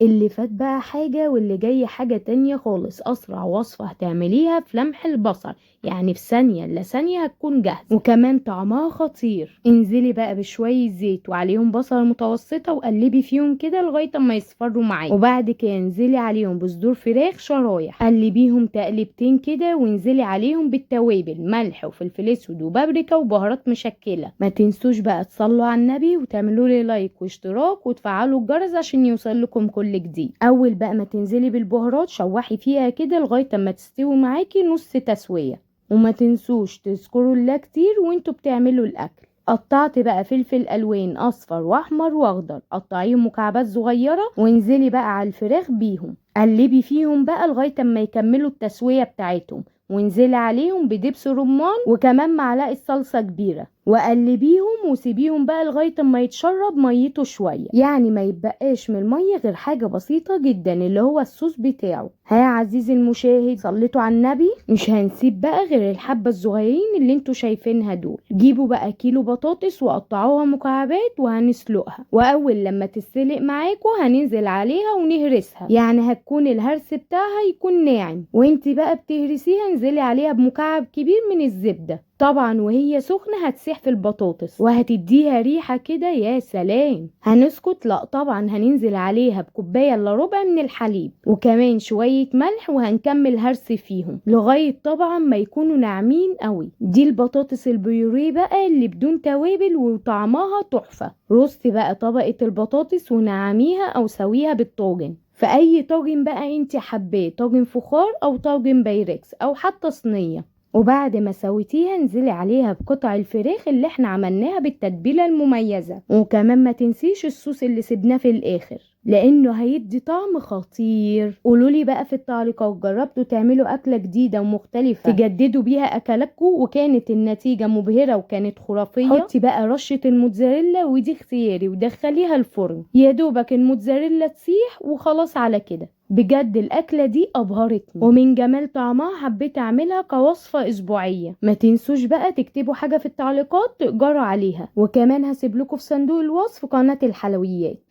اللي فات بقى حاجة واللي جاي حاجة تانية خالص. أسرع وصفة هتعمليها في لمح البصل، يعني في ثانية إلا ثانية هتكون جاهزة، وكمان طعمها خطير. انزلي بقى بشوية زيت وعليهم بصلة متوسطة وقلبي فيهم كده لغاية ما يصفروا معاكي، وبعد كده انزلي عليهم بصدور فراخ شرايح، قلبيهم تقلبتين كده، وانزلي عليهم بالتوابل ملح وفلفل اسود وبابريكا وبهارات مشكلة. ما تنسوش بقى تصلوا على النبي وتعملوا لي لايك واشتراك وتفعلوا الجرس عشان يوصل لكم كل جديد. اول بقى ما تنزلي بالبهارات شوحي فيها كده لغايه اما تستوي معاكي نص تسويه، وما تنسوش تذكروا الله كتير وانتوا بتعملوا الاكل. قطعت بقى فلفل الوان اصفر واحمر واخضر، قطعيهم مكعبات صغيره وانزلي بقى على الفراخ بيهم، قلبي فيهم بقى لغايه اما يكملوا التسويه بتاعتهم، وانزلي عليهم بدبس رمان وكمان معلقه صلصه كبيره، وقلبيهم وسيبيهم بقى لغايه اما يتشرب ميته شويه، يعني ما يتبقاش من الميه غير حاجه بسيطه جدا اللي هو الصوص بتاعه. ها يا عزيزي المشاهد، صليتوا على النبي. مش هنسيب بقى غير الحبه الصغيرين اللي انتوا شايفينها دول. جيبوا بقى كيلو بطاطس وقطعوها مكعبات وهنسلقها، واول لما تتسلق معاكوا هننزل عليها ونهرسها، يعني هتكون الهرس بتاعها يكون ناعم، وانتي بقى بتهرسيها انزلي عليها بمكعب كبير من الزبده، طبعا وهي سخنة هتسيح في البطاطس وهتديها ريحة كده يا سلام. هنسكت؟ لا طبعا، هننزل عليها بكوباية الا ربع من الحليب وكمان شوية ملح، وهنكمل هرس فيهم لغاية طبعا ما يكونوا ناعمين قوي. دي البطاطس البيوريه بقى اللي بدون توابل وطعمها تحفة. رصي بقى طبقة البطاطس ونعميها او سويها بالطاجن، في اي طاجن بقى انت حباه، طاجن فخار او طاجن بايركس او حتى صينية، وبعد ما سويتيها انزلي عليها بقطع الفراخ اللي احنا عملناها بالتتبيلة المميزة، وكمان ما تنسيش الصوص اللي سيبناه في الاخر لانه هيدي طعم خطير. قولولي بقى في التعليقات، جربتوا تعملوا اكلة جديدة ومختلفة تجددوا بيها اكلاتكم وكانت النتيجة مبهرة وكانت خرافية؟ حطي بقى رشة الموتزاريلا ودي اختياري ودخليها الفرن، يا دوبك الموتزاريلا تسيح وخلاص على كده. بجد الأكلة دي أبهرتني، ومن جمال طعمها حبيت أعملها كوصفة أسبوعية. ما تنسوش بقى تكتبوا حاجة في التعليقات تقدروا عليها، وكمان هسيب لكم في صندوق الوصف قناة الحلويات.